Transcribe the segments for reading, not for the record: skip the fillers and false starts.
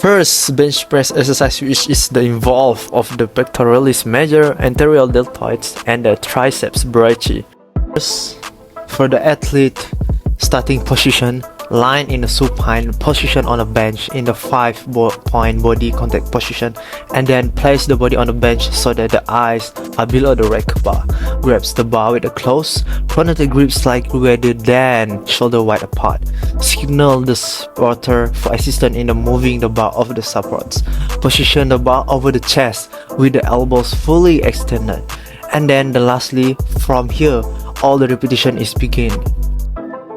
First, bench press exercise, which is the involve of the pectoralis major, anterior deltoids, and the triceps brachii. First, for the athlete, starting position, line in a supine position on a bench in the 5-point body contact position, and then place the body on the bench so that the eyes are below the rack bar. Grabs the bar with a close, pronated grip slightly wider than shoulder wide apart. Signal the supporter for assistance in the moving the bar of the supports. Position the bar over the chest with the elbows fully extended. And then lastly, from here, all the repetition is begin.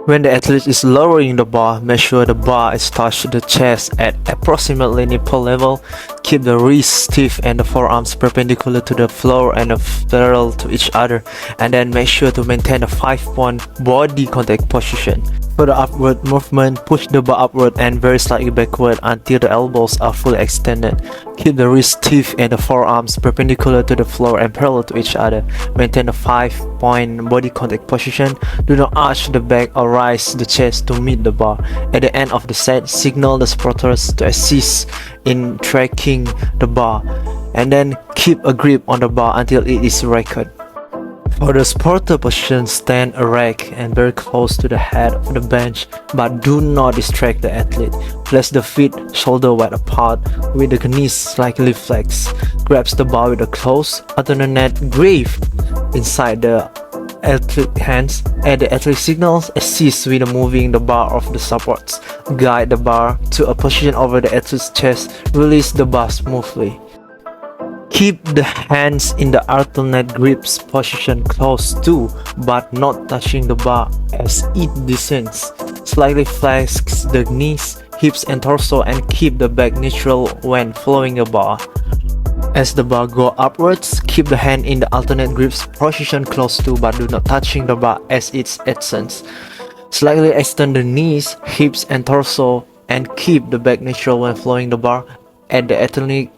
When the athlete is lowering the bar, make sure the bar is touched the chest at approximately nipple level. Keep the wrists stiff and the forearms perpendicular to the floor and parallel to each other, and then make sure to maintain a 5-point body contact position. For the upward movement, push the bar upward and very slightly backward until the elbows are fully extended. Keep the wrists stiff and the forearms perpendicular to the floor and parallel to each other. Maintain a 5-point body contact position. Do not arch the back or raise the chest to meet the bar. At the end of the set, signal the supporters to assist in tracking the bar, and then keep a grip on the bar until it is racked. For the supporter position, stand erect and very close to the head of the bench, but do not distract the athlete. Place the feet shoulder wide apart with the knees slightly flexed. Grabs the bar with a close, alternate grip inside the athlete hands. At the athlete signals, assist with moving the bar of the supports. Guide the bar to a position over the athlete's chest. Release the bar smoothly. Keep the hands in the alternate grips position close to but not touching the bar as it descends. Slightly flex the knees, hips and torso, and keep the back neutral when following the bar. As the bar go upwards, keep the hand in the alternate grips position close to but do not touching the bar as it ascends. Slightly extend the knees, hips and torso, and keep the back neutral when following the bar. At the athlete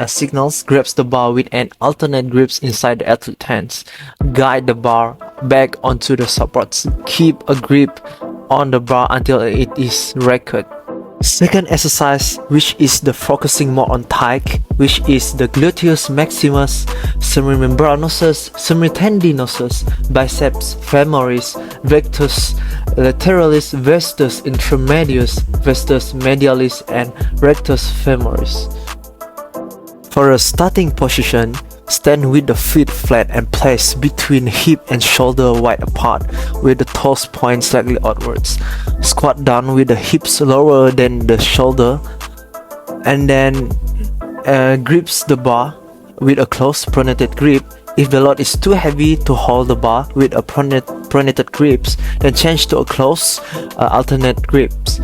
signals, grabs the bar with an alternate grips inside the athlete hands. Guide the bar back onto the supports. Keep a grip on the bar until it is racked. Second exercise, which is the focusing more on thigh, which is the gluteus maximus, semimembranosus, semitendinosus, biceps femoris, rectus lateralis, vastus intermedius, vastus medialis, and rectus femoris. For a starting position, stand with the feet flat and placed between hip and shoulder wide apart with the toes point slightly outwards. Squat down with the hips lower than the shoulder, and then grips the bar with a close pronated grip. If the load is too heavy to hold the bar with a pronated grips, then change to a close alternate grips.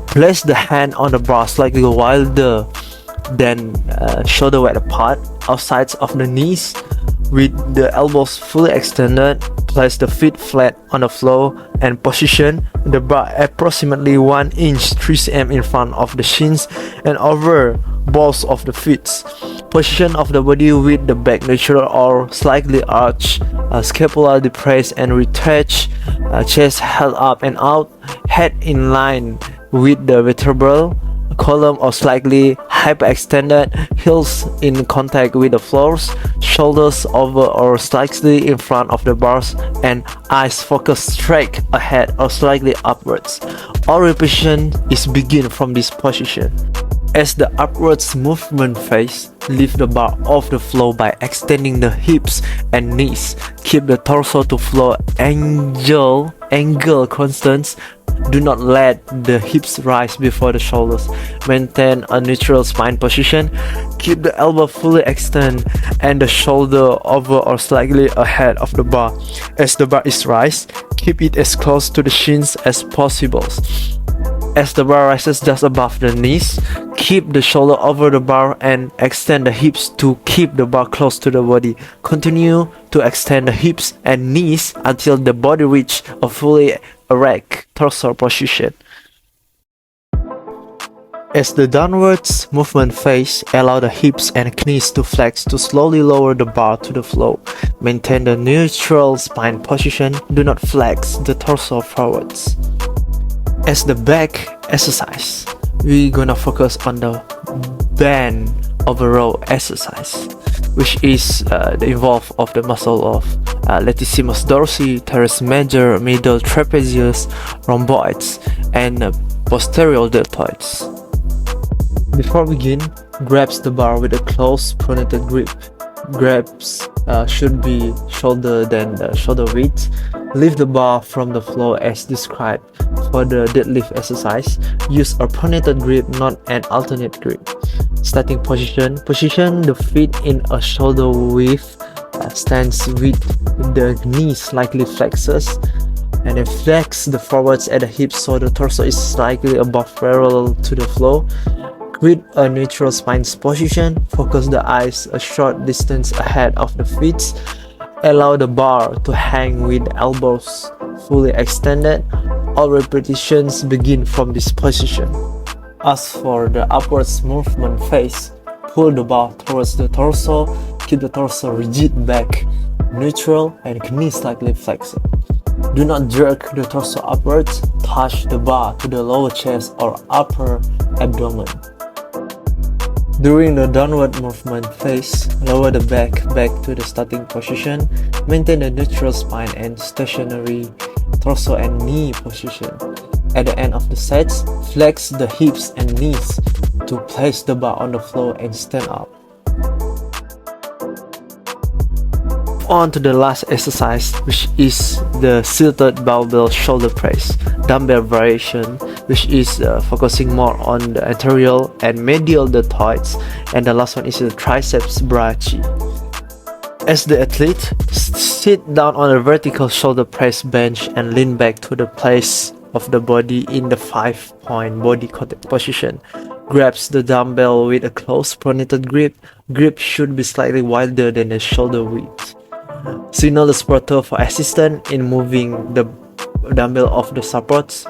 Place the hand on the bar slightly wider than shoulder wide apart, outside of the knees, with the elbows fully extended. Place the feet flat on the floor and position the bar approximately 1 inch 3 cm in front of the shins and over balls of the feet. Position of the body with the back neutral or slightly arched, scapula depressed and retracted, chest held up and out, head in line with the vertebral column or slightly hyperextended, heels in contact with the floors, shoulders over or slightly in front of the bars, and eyes focused straight ahead or slightly upwards. All repetition is begin from this position. As the upwards movement phase, lift the bar off the floor by extending the hips and knees. Keep the torso to floor angle constant. Do not let the hips rise before the shoulders. Maintain a neutral spine position. Keep the elbow fully extended and the shoulder over or slightly ahead of the bar. As the bar is raised, keep it as close to the shins as possible. As the bar rises just above the knees, keep the shoulder over the bar and extend the hips to keep the bar close to the body. Continue to extend the hips and knees until the body reaches a fully erect torso position. As the downwards movement phase, allow the hips and knees to flex to slowly lower the bar to the floor. Maintain the neutral spine position. Do not flex the torso forwards. As the back exercise, we're gonna focus on the band over row exercise, which is the involve of the muscle of latissimus dorsi, teres major, middle trapezius, rhomboids, and posterior deltoids. Before begin, grabs the bar with a close pronated grip. Grabs should be shoulder than the shoulder width. Lift the bar from the floor as described. For the deadlift exercise, use a pronated grip, not an alternate grip. Starting position. Position the feet in a shoulder width stance with the knees slightly flexes, and then flex the forwards at the hips so the torso is slightly above parallel to the floor. With a neutral spine position, focus the eyes a short distance ahead of the feet. Allow the bar to hang with elbows fully extended. All repetitions begin from this position. As for the upwards movement phase, pull the bar towards the torso, keep the torso rigid back, neutral, and knees slightly flexed. Do not jerk the torso upwards, touch the bar to the lower chest or upper abdomen. During the downward movement phase, lower the back to the starting position, maintain a neutral spine and stationary torso and knee position. At the end of the sets, flex the hips and knees to place the bar on the floor and stand up. On to the last exercise, which is the tilted barbell shoulder press dumbbell variation, which is focusing more on the anterior and medial deltoids, and the last one is the triceps brachii. As the athlete, sit down on a vertical shoulder press bench and lean back to the place of the body in the 5-point body contact position. Grabs the dumbbell with a close pronated grip. Grip should be slightly wider than the shoulder width. Signal the supporter for assistance in moving the dumbbell off the supports.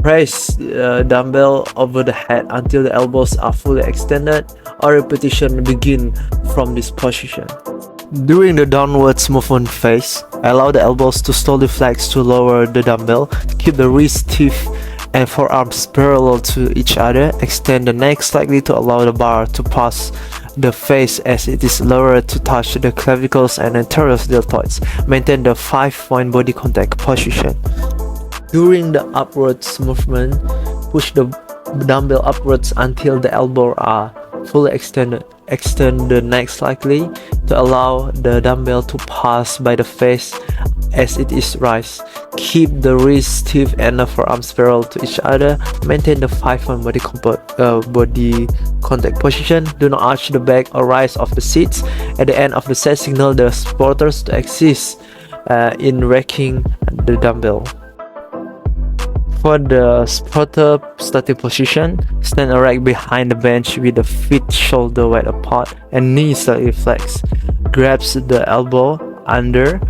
Press the dumbbell over the head until the elbows are fully extended. All repetition begin from this position. During the downwards movement phase, allow the elbows to slowly flex to lower the dumbbell. Keep the wrists stiff and forearms parallel to each other. Extend the neck slightly to allow the bar to pass the face as it is lowered to touch the clavicles and anterior deltoids. Maintain the 5-point body contact position. During the upwards movement, push the dumbbell upwards until the elbows are fully extended. Extend the neck slightly to allow the dumbbell to pass by the face as it is raised. Keep the wrists stiff and the forearms parallel to each other. Maintain the 5-point body contact position. Do not arch the back or rise off the seats. At the end of the set, signal the supporters to assist in racking the dumbbell. For the supporter starting position, stand erect behind the bench with the feet shoulder wide apart and knees slightly flexed. Grabs the elbow under,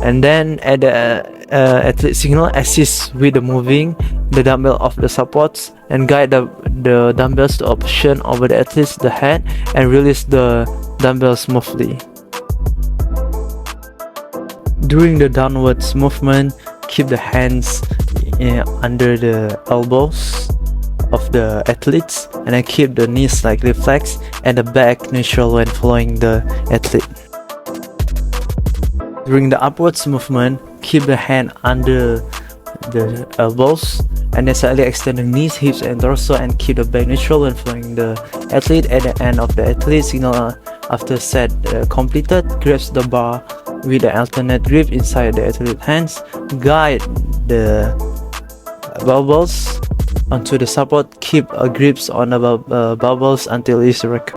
and then at the athlete signal, assist with the moving the dumbbell off the supports and guide the dumbbells to a position over the athlete's the head and release the dumbbells smoothly. During the downwards movement, keep the hands under the elbows of the athletes, and then keep the knees slightly flexed and the back neutral when following the athlete. During the upwards movement, keep the hand under the elbows and then slightly extend the knees, hips and torso, and keep the back neutral when following the athlete. At the end of the athlete signal after set completed, grabs the bar with the alternate grip inside the athlete hands. Guide the barbells onto the support. Keep grips on the barbells until it's recovered.